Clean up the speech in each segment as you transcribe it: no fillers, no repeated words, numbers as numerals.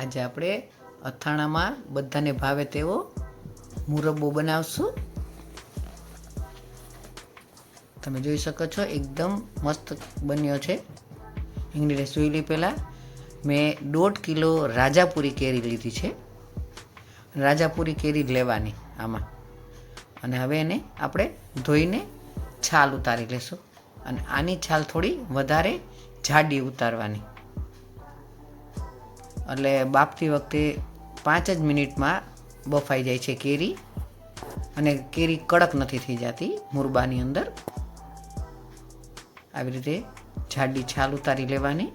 આજે આપણે અથાણામાં બધાને ભાવે તેવો મુરબ્બો બનાવશું. તમે જોઈ શકો છો એકદમ મસ્ત બન્યો છે. ઇન્ગ્રીડિયન્ટ્સ જોઈ લઈ. પહેલાં મેં 1.5 કિલો રાજાપુરી કેરી લીધી છે. રાજાપુરી કેરી જ લેવાની આમાં. અને હવે એને આપણે ધોઈને છાલ ઉતારી લેશું. અને આની છાલ થોડી વધારે જાડી ઉતારવાની, એટલે બાફતી વખતે 5 જ મિનિટમાં બફાઈ જાય છે કેરી. અને કેરી કડક નથી થઈ જતી મુરબ્બાની અંદર. આવી રીતે જાડી છાલ ઉતારી લેવાની.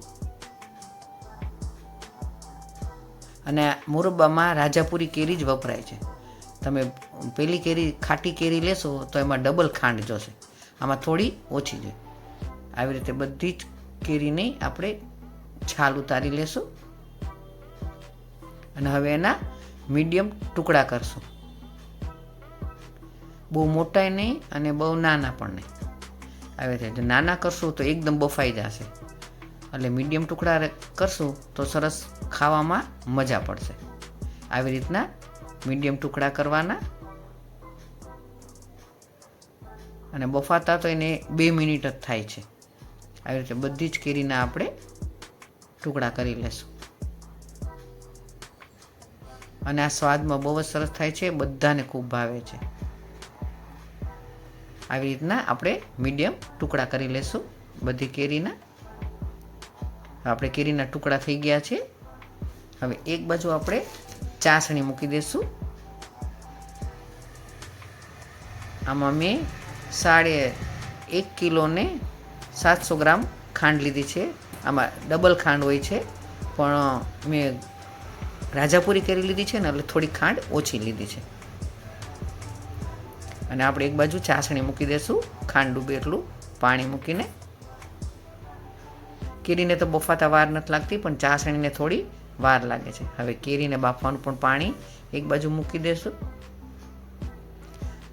અને મુરબ્બામાં રાજાપુરી કેરી જ વપરાય છે. તમે પેલી કેરી ખાટી કેરી લેશો તો એમાં ડબલ ખાંડ જોશે, આમાં થોડી ઓછી છે. આવી રીતે બધી જ કેરીની આપણે છાલ ઉતારી લેશું. અને હવે એના મીડિયમ ટુકડા કરશું. બહુ મોટા નહીં અને બહુ નાના પણ નહીં. આવી રીતે નાના કરશું તો એકદમ બફાઈ જશે, એટલે મીડિયમ ટુકડા કરશું તો સરસ ખાવામાં મજા પડશે. આવી રીતના મીડિયમ ટુકડા કરવાના. અને બફાતા તો એને 2 મિનિટ જ થાય છે. આવી રીતે બધી જ કેરીના આપણે ટુકડા કરી લેશું. અને આ સ્વાદમાં બહુ જ સરસ થાય છે, બધાને ખૂબ ભાવે છે. આવી રીતના આપણે મીડિયમ ટુકડા કરી લેશું બધી કેરીના. આપણે કેરીના ટુકડા થઈ ગયા છે. હવે એક બાજુ આપણે ચાસણી મૂકી દઈશું. આમાં મેં 1.5 કિલોને 700 ગ્રામ ખાંડ લીધી છે. આમાં ડબલ ખાંડ હોય છે, પણ મેં રાજાપુરી કેરી લીધી છે ને એટલે થોડી ખાંડ ઓછી લીધી છે. અને આપણે એક બાજુ ચાસણી મૂકી દઈશું, ખાંડ ડૂબે એટલું પાણી મૂકીને. કેરીને તો બફાતા વાર નથી લાગતી, પણ ચાસણીને થોડી વાર લાગે છે. હવે કેરીને બાફવાનું પણ પાણી એક બાજુ મૂકી દઈશું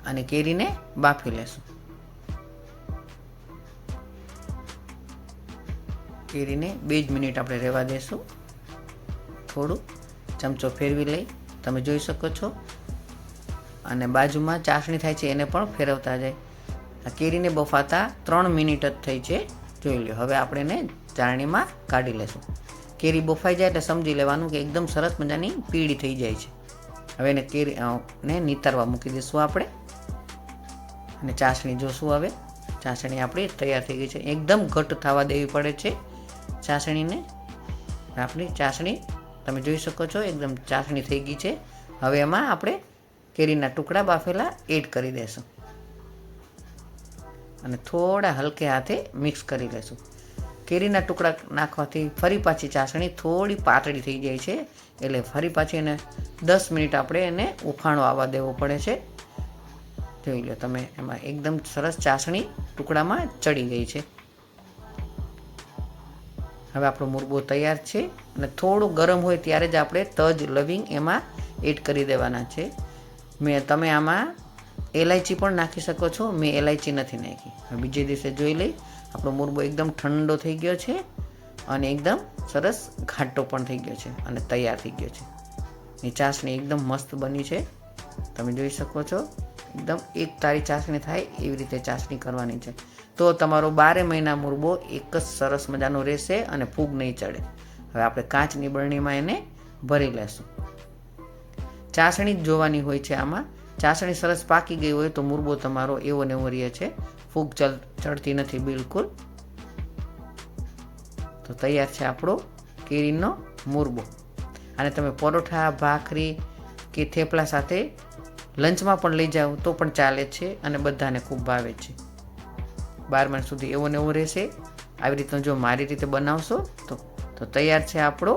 અને કેરીને બાફી લેશું. કેરીને 2 જ મિનિટ આપણે રહેવા દઈશું. થોડું ચમચો ફેરવી લઈ, તમે જોઈ શકો છો. અને બાજુમાં ચાસણી થાય છે એને પણ ફેરવતા જાય. આ કેરીને બફાતા 3 મિનિટ જ થઈ છે, જોઈ લો. હવે આપણે એને ચાળણીમાં કાઢી લેશું. કેરી બફાઈ જાય એટલે સમજી લેવાનું કે એકદમ સરસ મજાની પીળી થઈ જાય છે. હવે એને કેરીને નીતરવા મૂકી દઈશું આપણે. અને ચાસણી જોશું. હવે ચાસણી આપણી તૈયાર થઈ ગઈ છે. એકદમ ઘટ્ટ થવા દેવી પડે છે ચાસણીને. આપણી ચાસણી તમે જોઈ શકો છો એકદમ ચાસણી થઈ ગઈ છે. હવે એમાં આપણે કેરીના ટુકડા બાફેલા એડ કરી દઈશું અને થોડા હલકે હાથે મિક્સ કરી લઈશું. કેરીના ટુકડા નાખવાથી ફરી પાછી ચાસણી થોડી પાતળી થઈ જાય છે, એટલે ફરી પાછી એને 10 મિનિટ આપણે એને ઉફાણો આવવા દેવો પડે છે. જોઈ લો તમે, એમાં એકદમ સરસ ચાસણી ટુકડામાં ચડી ગઈ છે. હવે આપણો મુરબ્બો તૈયાર છે. અને થોડું ગરમ હોય ત્યારે જ આપણે તજ, લવિંગ એમાં એડ કરી દેવાના છે. તમે આમાં એલાયચી પણ નાખી શકો છો. મેં એલાયચી નથી નાખી. બીજે દિવસે જોઈ લઈ. આપણો મુરબ્બો એકદમ ઠંડો થઈ ગયો છે અને એકદમ સરસ ઘાટો પણ થઈ ગયો છે અને તૈયાર થઈ ગયો છે. એ ચાસણી એકદમ મસ્ત બની છે, તમે જોઈ શકો છો. એકદમ એક તારી ચાસણી થાય એવી રીતે ચાસણી કરવાની છે, તો તમારો 12 મહિના મુરબ્બો એક જ સરસ મજાનો રહેશે અને ફૂગ નહીં ચડે. હવે આપણે કાચની બરણીમાં એને ભરી લેશું. ચાસણી જ જોવાની હોય છે આમાં. ચાસણી સરસ પાકી ગઈ હોય તો મુરબ્બો તમારો એવો ને એવો રહે છે, ફૂગ ચડતી નથી બિલકુલ. તો તૈયાર છે આપણો કેરીનો મુરબ્બો. અને તમે પરોઠા, ભાખરી કે થેપલા સાથે લંચમાં પણ લઈ જાઓ તો પણ ચાલે છે અને બધાને ખૂબ ભાવે છે. 12 મહિના સુધી એવો ને એવો રહેશે. આવી રીતનો જો મારી રીતે બનાવશો તો તૈયાર છે આપણો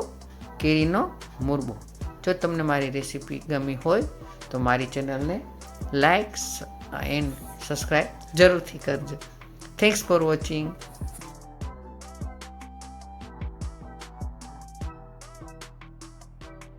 કેરીનો મુરબ્બો. જો તમને મારી રેસીપી ગમી હોય તો મારી ચેનલને લાઇક એન્ડ સબસ્ક્રાઈબ જરૂરથી કરજો. Thanks for watching.